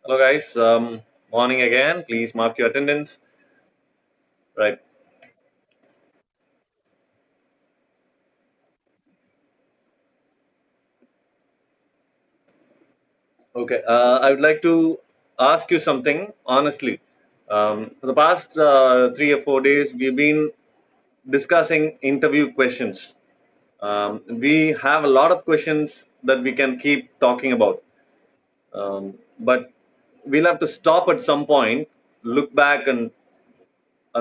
Hello, guys. Morning again. Please mark your attendance. Right. Okay. I would like to ask you something honestly. For the past 3 or 4 days, we've been discussing interview questions. We have a lot of questions that we can keep talking about, but we'll have to stop at some point, look back, and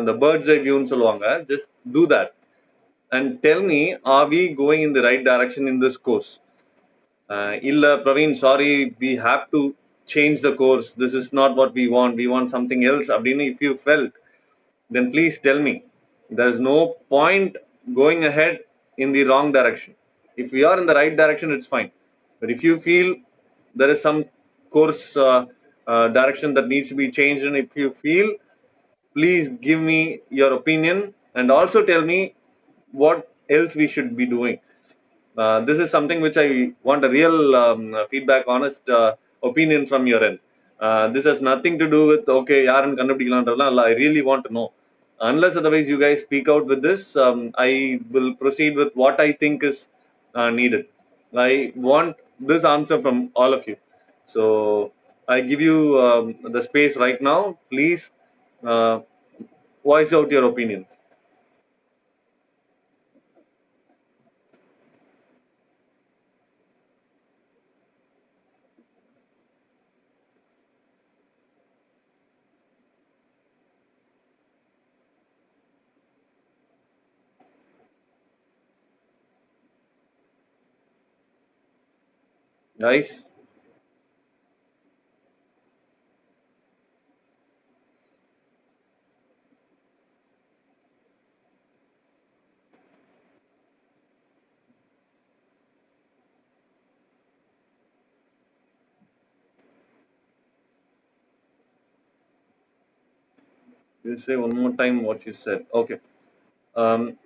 the bird's eye view so long. Just do that and tell me, are we going in the right direction in this course? Illa Praveen, sorry, we have to change the course. This is not what we want. We want something else. Abdini, if you felt, then please tell me. There's no point going ahead in the wrong direction. If we are in the right direction, it's fine. But if you feel there is some course direction that needs to be changed, and if you feel, please give me your opinion and also tell me what else we should be doing. This is something which I want a real feedback, honest opinion from your end. This has nothing to do with okay, யாருன்னு கண்டுபிடிக்கலாம்ன்றதெல்லாம் இல்ல. I really want to know. Unless otherwise you guys speak out with this, I will proceed with what I think is needed. I want this answer from all of you. So I give you the space right now. Please uh, voice out your opinions. Guys, you say one more time what you said. Okay. Um,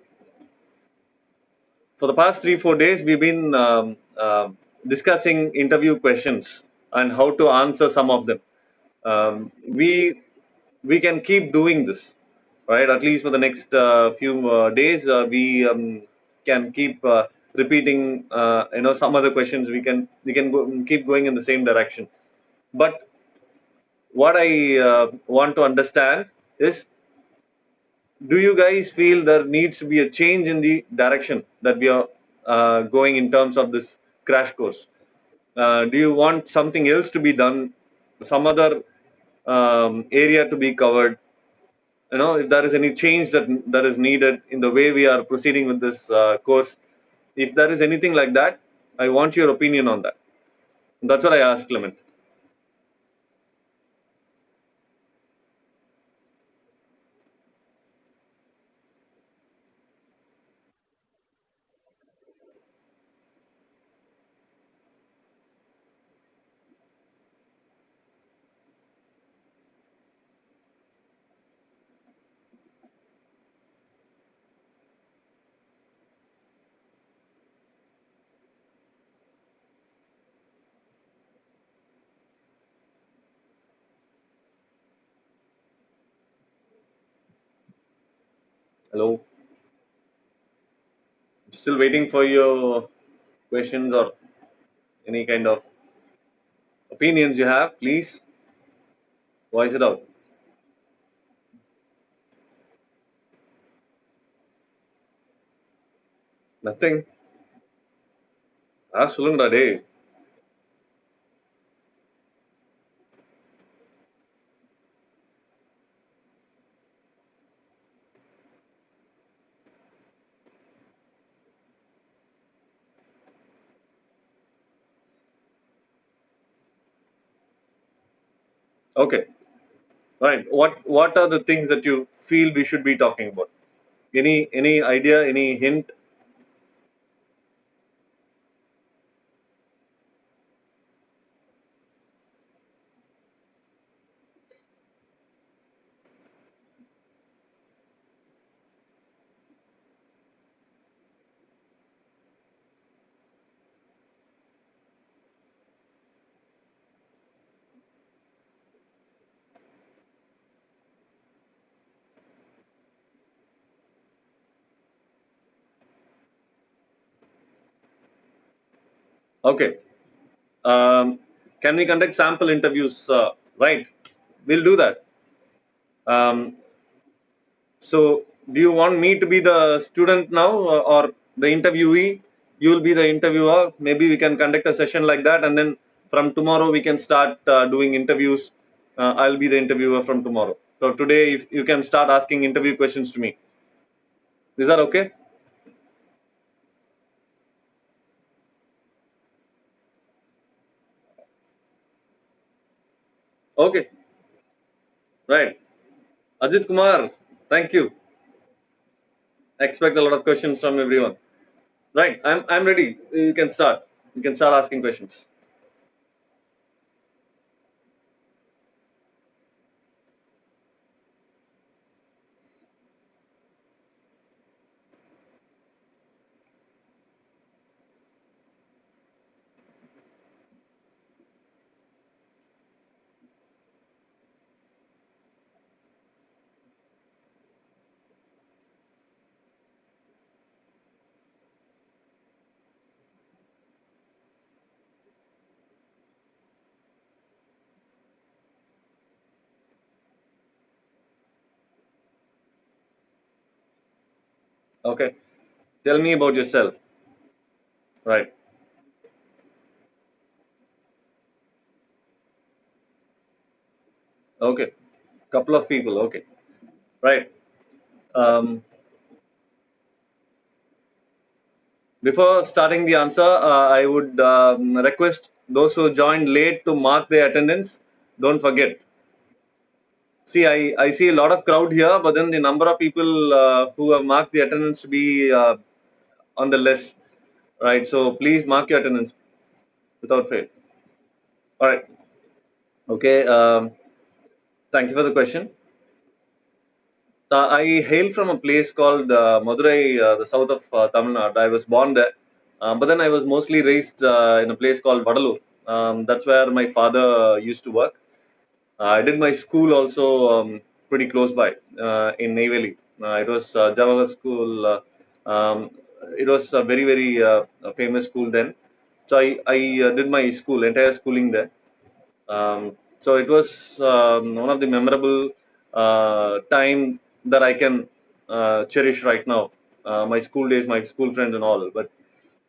for the past 3 4 days, we've been discussing interview questions and how to answer some of them. We can keep doing this, right? At least for the next few days, we can keep repeating. Some other questions. We can keep going in the same direction. But what I want to understand is, do you guys feel there needs to be a change in the direction that we are going in terms of this crash course? Do you want something else to be done, some other area to be covered? If there is any change that is needed in the way we are proceeding with this course, if there is anything like that, I want your opinion on that. That's what I asked Clement. Hello, still waiting for your questions or any kind of opinions you have. Please voice it out. Nothing. சொல்லுங்கடா டேய். Okay, right. What are the things that you feel we should be talking about? Any idea? Any hint? Okay. Um, can we conduct sample interviews? Right. We'll do that. Um, so, do you want me to be the student now, or the interviewee? You will be the interviewer. Maybe we can conduct a session like that, and then from tomorrow we can start doing interviews. I'll be the interviewer from tomorrow. So today, if you can start asking interview questions to me, is that okay? Okay, right. Ajit Kumar, thank you. Expect a lot of questions from everyone. Right, I'm ready. You can start. You can start asking questions. Okay. Tell me about yourself. Right. Okay. Couple of people. Okay. Right. Um, Before starting the answer, I would request those who joined late to mark their attendance. Don't forget. See, I see a lot of crowd here, but then the number of people who have marked the attendance to be on the list. Right. So please mark your attendance without fail. All right. Okay. Thank you for the question. I hail from a place called Madurai, the south of Tamil Nadu. I was born there, but then I was mostly raised in a place called Vadalur. That's where my father used to work. I did my school also pretty close by in Neyveli. It was Jawahar School. Um, it was a very famous school then. So I did my school, entire schooling there. So it was one of the memorable time that I can cherish right now. My school days, my school friends, and all. But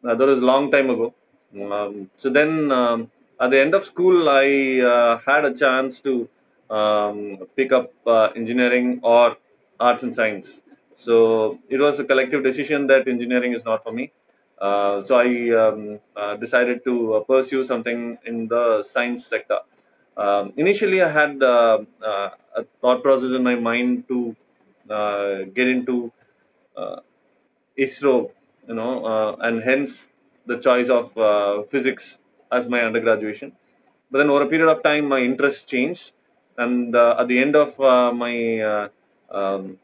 that was a long time ago. So then, at the end of school, I had a chance to pick up engineering or arts and science. So it was a collective decision that engineering is not for me. So I decided to pursue something in the science sector. Initially, I had a thought process in my mind to get into uh, ISRO, and hence the choice of physics as my undergraduation. But then over a period of time, my interest changed, and at the end of my um,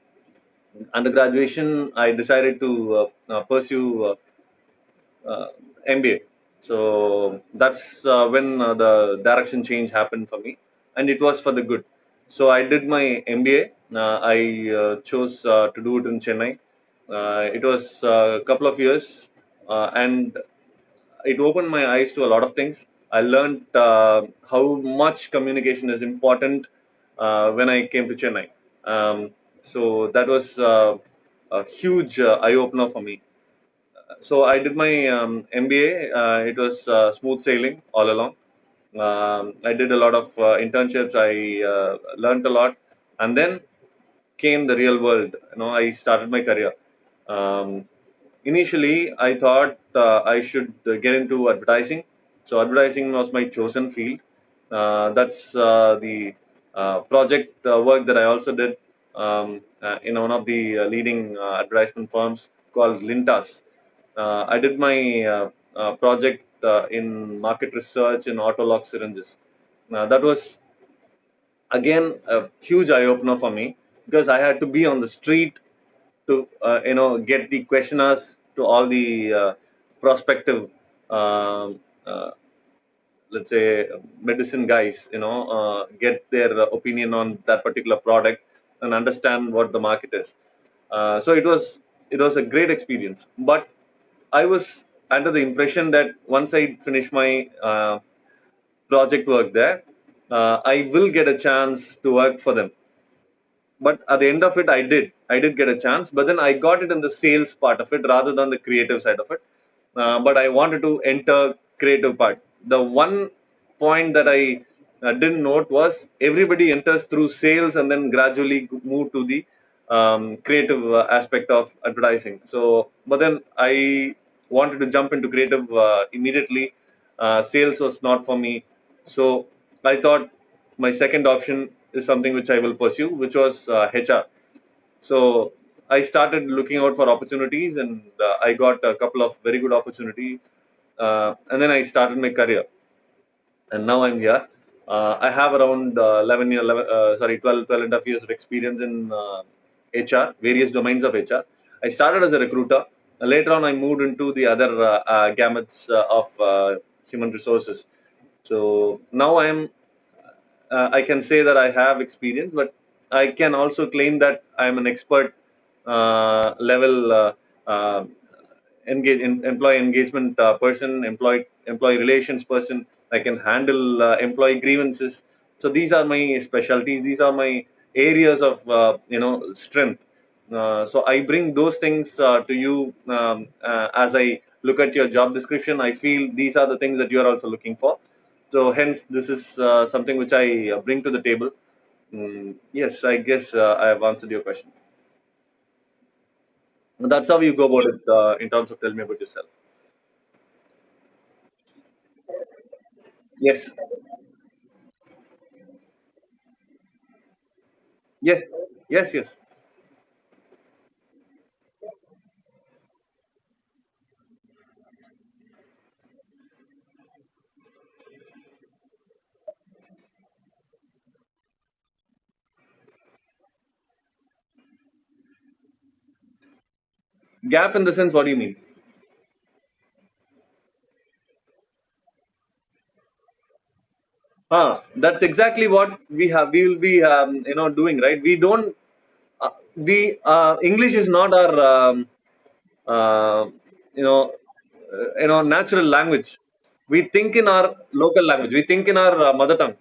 undergraduation, I decided to pursue MBA. So that's when the direction change happened for me, and it was for the good. So I did my MBA. I chose to do it in Chennai. It was a couple of years, and it opened my eyes to a lot of things. I learned how much communication is important when I came to Chennai. So that was a huge eye opener for me. So I did my MBA. It was smooth sailing all along. I did a lot of internships. I learned a lot, and then came the real world. I started my career. Um, Initially, I thought I should get into advertising. So advertising was my chosen field. That's the project work that I also did in one of the leading advertisement firms called Lintas. I did my project in market research in autolock syringes. That was again a huge eye opener for me because I had to be on the street to get the questioners to all the prospective um, uh, let's say medicine guys, get their opinion on that particular product and understand what the market is. So it was a great experience, but I was under the impression that once I finish my project work there, I will get a chance to work for them. But at the end of it, I did get a chance, but then I got it in the sales part of it rather than the creative side of it. But I wanted to enter creative part. The one point that I didn't note was everybody enters through sales and then gradually move to the creative aspect of advertising. So but then I wanted to jump into creative immediately. Sales was not for me, so I thought my second option is something which I will pursue, which was HR. So I started looking out for opportunities, and I got a couple of very good opportunities. And then I started my career, and now I'm here. I have around 12 and a half years of experience in HR, various domains of HR. I started as a recruiter. Later on, I moved into the other gamuts of human resources. So now I can say that I have experience, but I can also claim that I'm an expert level uh, employee engagement person, employee relations person. I can handle employee grievances. So these are my specialties. These are my areas of strength. So I bring those things to you as I look at your job description. I feel these are the things that you are also looking for. So hence, this is something which I bring to the table. Yes, I guess I have answered your question. That's how you go about it in terms of tell me about yourself. Yes, yes, yes, yes. Gap in the sense, what do you mean? That's exactly what we will be doing, right? We don't we English is not our uh, you know natural language. We think in our local language, we think in our mother tongue.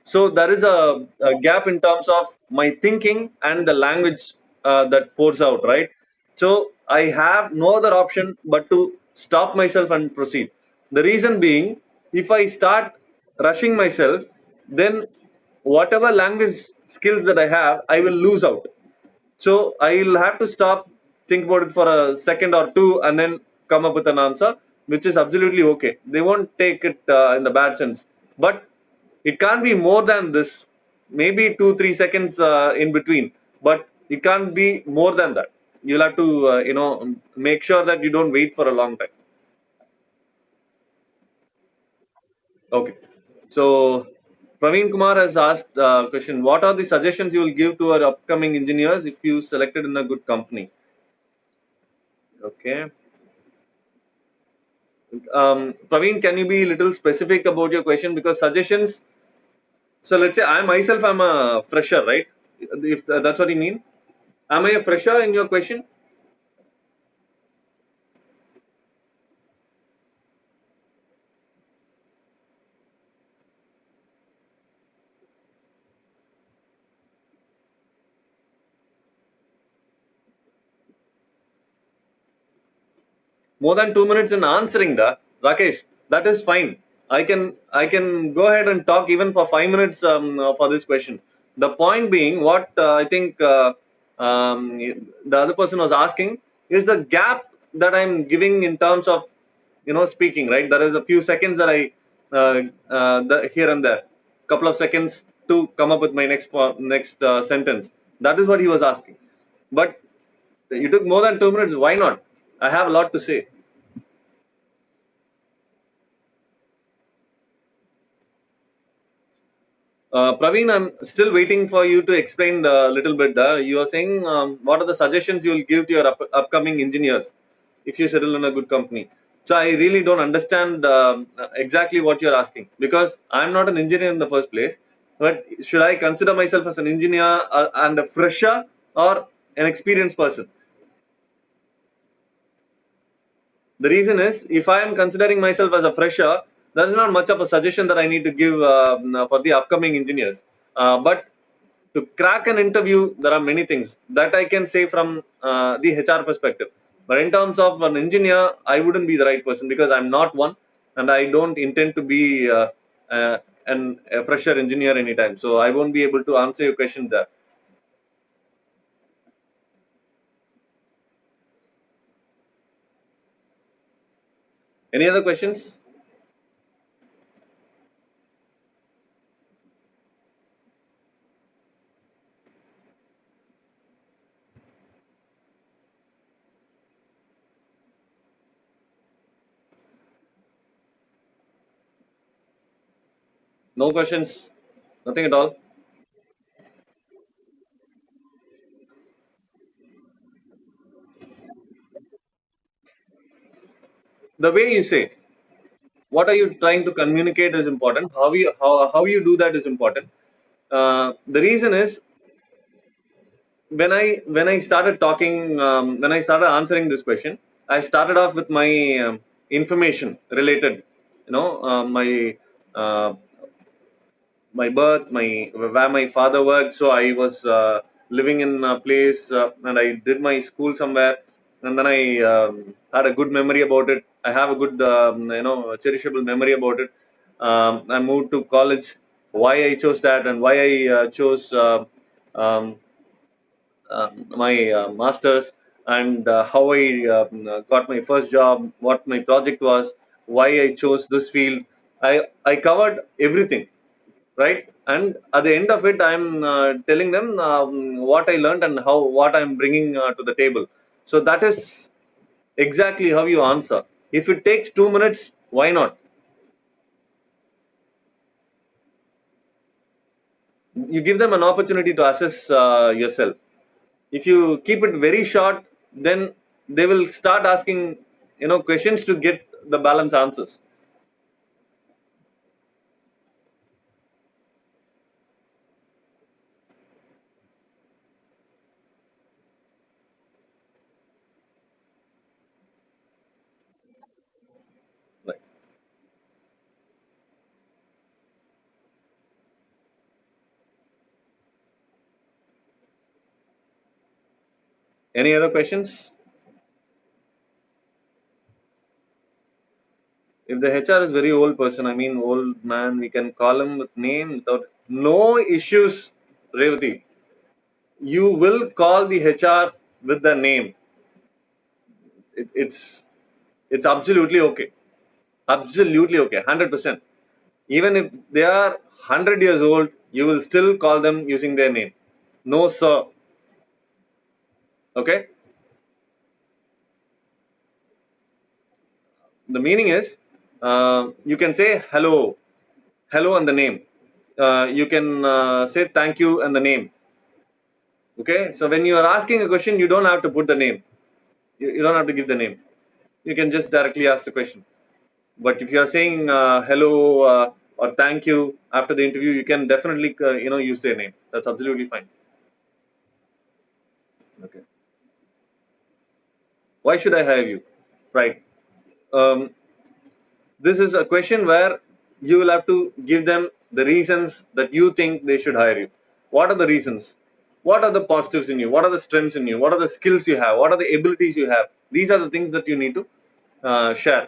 So there is a gap in terms of my thinking and the language that pours out, right? So I have no other option but to stop myself and proceed. The reason being, if I start rushing myself, then whatever language skills that I have, I will lose out. So I'll have to stop, think about it for a second or two, and then come up with an answer, which is absolutely okay. They won't take it in the bad sense, but it can't be more than this. Maybe 2 3 seconds in between, but it can't be more than that. You'll have to make sure that you don't wait for a long time. Okay. So Praveen Kumar has asked a question: what are the suggestions you will give to our upcoming engineers if you selected in a good company? Okay. Praveen, can you be a little specific about your question? Because suggestions. So let's say I'm a fresher, right? If that's what you mean, am I a fresher in your question? More than 2 minutes in answering that, Rakesh, that is fine. I can go ahead and talk even for 5 minutes for this question. The point being, what I think um, the other person was asking is the gap that I'm giving in terms of speaking, right? There is a few seconds that I here and there, couple of seconds to come up with my next sentence. That is what he was asking. But you took more than 2 minutes. Why not? I have a lot to say. Praveen, I'm still waiting for you to explain a little bit. You are saying what are the suggestions you will give to your upcoming engineers if you settle in a good company. So I really don't understand exactly what you're asking, because I'm not an engineer in the first place. But should I consider myself as an engineer and a fresher, or an experienced person? The reason is, if I am considering myself as a fresher, there is not much of a suggestion that I need to give for the upcoming engineers. But to crack an interview, there are many things that I can say from the HR perspective. But in terms of an engineer, I wouldn't be the right person because I'm not one, and I don't intend to be uh, a fresher engineer anytime. So I won't be able to answer your question there. Any other questions? No questions? Nothing at all? The way you say, what are you trying to communicate is important. How you do that is important. The reason is, when I started talking, when I started answering this question, I started off with my information related, my uh, my birth, my where my father worked. So I was living in a place, and I did my school somewhere, and then I had a good memory about it. I have a good, cherishable memory about it. I moved to college. Why I chose that, and why I chose um, my masters, and how I got my first job, what my project was, why I chose this field. I covered everything, right? And at the end of it, I'm telling them what I learned and how what I'm bringing to the table. So that is exactly how you answer. If it takes 2 minutes, why not? You give them an opportunity to assess yourself. If you keep it very short, then they will start asking questions to get the balance answers. Right. Any other questions? If the HR is very old person, I mean old man, we can call him with name without no issues. Revati, you will call the HR with the name. It's absolutely okay. Absolutely okay. 100%. Even if they are 100 years old, you will still call them using their name. No, sir. Okay. The meaning is, you can say hello, hello, and the name. You can say thank you and the name. Okay. So when you are asking a question, you don't have to put the name. You don't have to give the name. You can just directly ask the question. But if you are saying hello or thank you after the interview, you can definitely use their name. That's absolutely fine. Okay. Why should I hire you? Right. Um, this is a question where you will have to give them the reasons that you think they should hire you. What are the reasons? What are the positives in you? What are the strengths in you? What are the skills you have? What are the abilities you have? These are the things that you need to share,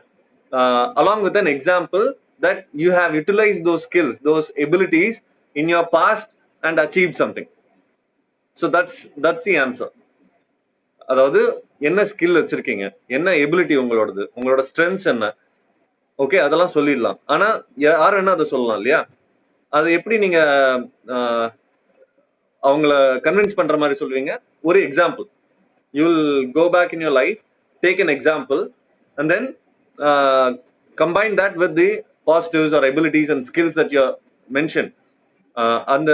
along with an example that you have utilized those skills, those abilities in your past and achieved something. So that's the answer. அதாவது என்ன skill வச்சிருக்கீங்க, என்ன ability உங்களோடது, உங்களோட strengths என்ன, okay, அதெல்லாம் சொல்லிடலாம். ஆனா யார் வேணா அதை சொல்லலாம் இல்லையா? அது எப்படி நீங்க ஆஹ், அவங்கள கன்வின்ஸ் பண்ற மாதிரி சொல்லுவீங்க? ஒரு example. You will go back in your life, take an example, and then uh, combine that with the positives or abilities and skills that you mentioned. அந்த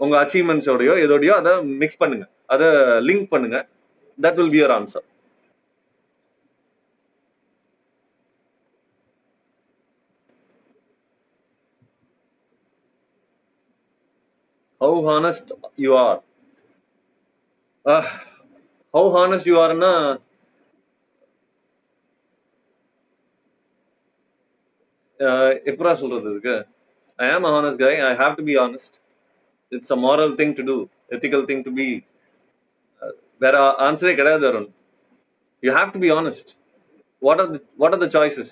உங்க அச்சீவ்மெண்ட்ஸோடயோ எதோடயோ அதை மிக்ஸ் பண்ணுங்க, அதை லிங்க் பண்ணுங்க. That will be your answer. How honest you are. uh, how honest you are na, எப்பரா சொல்றது இதுக்கு? I am a honest guy. I have to be honest. It's a moral thing to do, ethical thing to be. வேற ஆன்சரே கிடையாது Arun. You have to be honest. What are the choices?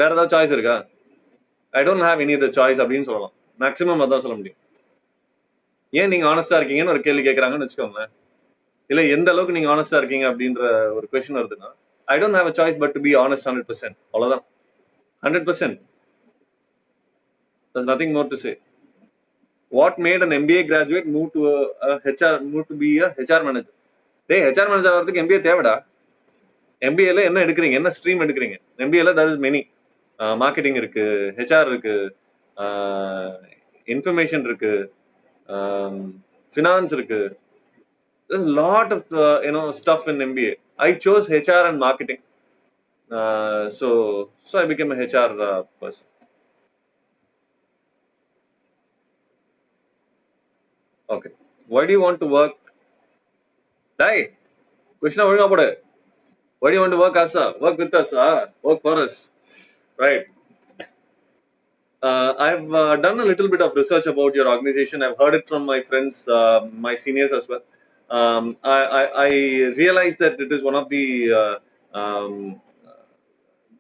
வேற ஏதாவது choice இருக்கா? I don't have any other choice அப்படின்னு சொல்லலாம். Maximum அதான் சொல்ல முடியும். ஏன் நீங்க ஆனஸ்டா இருக்கீங்கன்னு ஒரு கேள்வி கேட்கறாங்கன்னு வச்சுக்கோங்களேன். இல்ல எந்த அளவுக்கு நீங்க ஆனஸ்டா இருக்கீங்க அப்படின்ற ஒரு கொஸ்டின் வருதுன்னா, I don't have a choice but to be honest 100%. அவ்வளவுதான். 100%. There's nothing more to say. What made an MBA graduate move to move to be a HR manager? டேய் HR manager ஆகிறதுக்கு MBA தேவைடா. MBA ல என்ன எடுக்கிறீங்க? என்ன stream எடுக்கிறீங்க? MBA ல there is many. Marketing இருக்கு, HR இருக்கு, இன்ஃபர்மேஷன் இருக்கு, ஃபினான்ஸ் இருக்கு. There's a lot of stuff in MBA. I chose HR and marketing. So I became a HR person. Okay. Why do you want to work? Dai, Krishna, why do you want to work us? Work with us? Work for us? Right. I've done a little bit of research about your organization. I've heard it from my friends, my seniors as well. I realized that it is one of the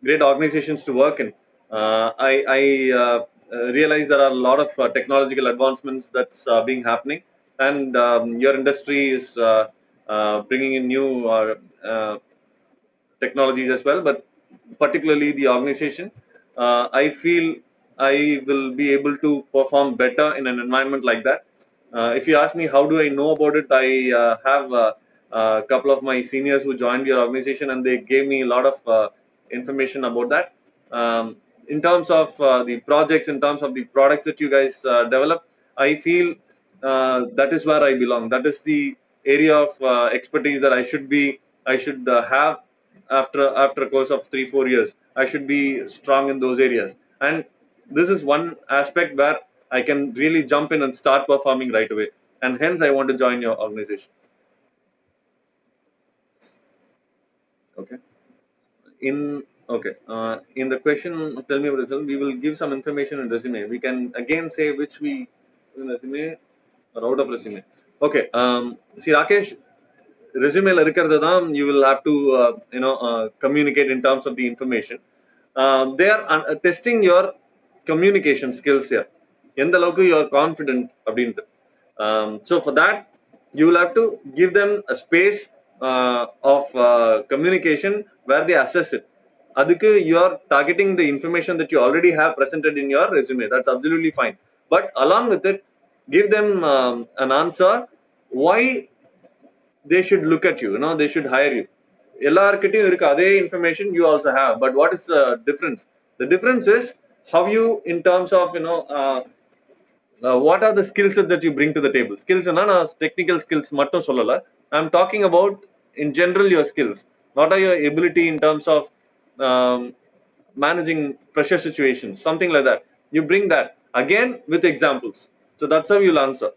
great organizations to work in. I realize there are a lot of technological advancements that's being happening, and your industry is bringing in new technologies as well. But particularly the organization, I feel I will be able to perform better in an environment like that. If you ask me how do I know about it, I have a couple of my seniors who joined your organization, and they gave me a lot of information about that. In terms of the projects, in terms of the products that you guys develop, I feel that is where I belong. That is the area of expertise that I should have after a course of 3-4 years. I should be strong in those areas, and this is one aspect where I can really jump in and start performing right away. And hence, I want to join your organization. Okay. In the question, tell me about result. We will give some information in resume. We can again say which we in resume or out of resume. Okay. See, Rakesh, resume la இருக்கிறது தான் you will have to communicate in terms of the information. They are testing your communication skills here. எந்த அளவுக்கு you are confident அப்படின்ட்டு. So for that, you will have to give them a space of communication where they assess it. அதுக்கு you are targeting the information that you already have presented in your resume. That's absolutely fine. But along with it, give them an answer why they should look at you. They should hire you. எல்லார்கிட்டயும் இருக்க அதே information you also have, but what is the difference? The difference is how you, in terms of what are the skills that you bring to the table. Skills na technical skills mattum sollala. I'm talking about in general your skills. What are your ability in terms of um, managing pressure situations, something like that. You bring that again with examples. So that's how you'll answer.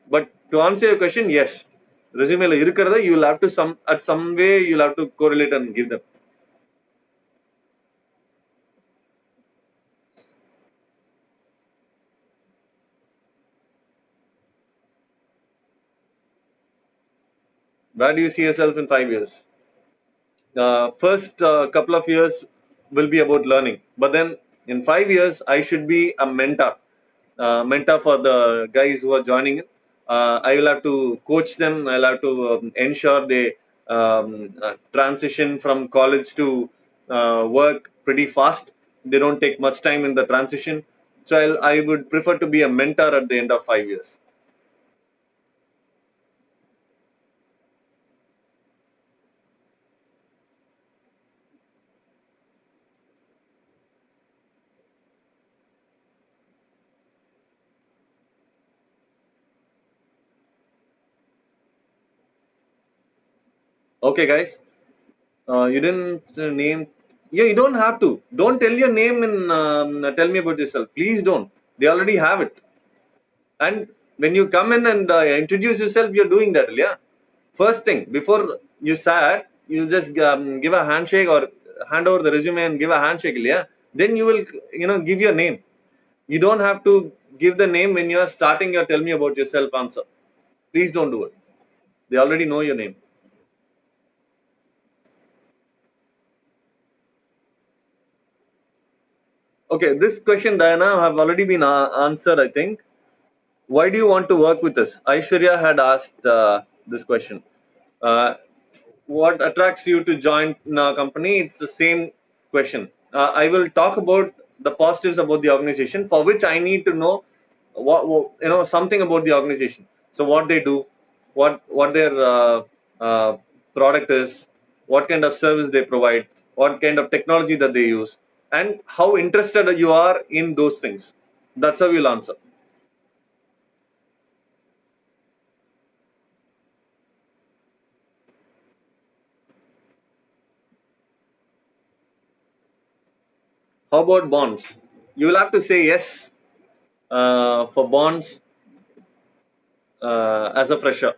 But to answer your question, yes, resume la irukkrada you will have to some way you'll have to correlate and give them. Where do you see yourself in 5 years? First couple of years will be about learning, but then in 5 years I should be a mentor for the guys who are joining in. I will have to coach them. I'll have to ensure they transition from college to work pretty fast. They don't take much time in the transition. So I would prefer to be a mentor at the end of 5 years. Okay, guys. You didn't name. Yeah, you don't have to. Don't tell your name and tell me about yourself. Please don't. They already have it. And when you come in and introduce yourself, you're doing that, yeah. First thing, before you start, you just give a handshake or hand over the resume and give a handshake, yeah. then you will, give your name. You don't have to give the name when you are starting your tell me about yourself answer. Please don't do it. They already know your name. Okay, this question, Diana, have already been answered, I think. Why do you want to work with us? Aishwarya had asked this question. uh, what attracts you to join our company? It's the same question. I will talk about the positives about the organization, for which I need to know something about the organization. So what they do, what their uh, product is, what kind of service they provide, what kind of technology that they use, and how interested you are in those things. That's how you'll answer. How about bonds? You will have to say yes for bonds as a fresher.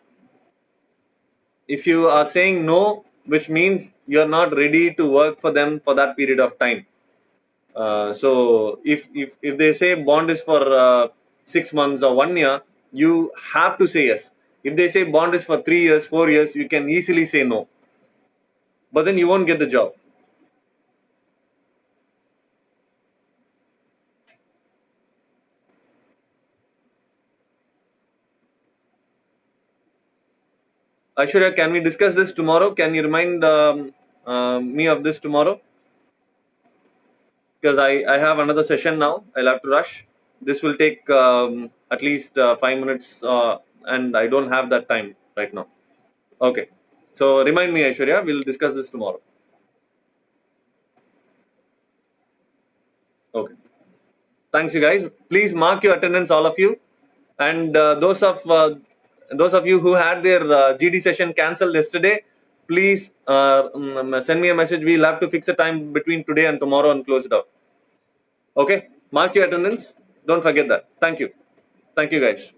If you are saying no, which means you're not ready to work for them for that period of time. So if they say bond is for 6 months or 1 year, you have to say yes. If they say bond is for 3 years, 4 years, you can easily say no, but then you won't get the job. Aishwarya, can we discuss this tomorrow? Can you remind me of this tomorrow? Because I have another session now. I'll have to rush. This will take at least 5 minutes, and I don't have that time right now. Okay. So remind me, Aishwarya. We'll discuss this tomorrow. Okay. Thanks, you guys. Please mark your attendance, all of you, and those of you who had their GD session cancelled yesterday, please send me a message. We'll have to fix a time between today and tomorrow and close it out. Okay. Mark your attendance. Don't forget that. Thank you. Thank you, guys.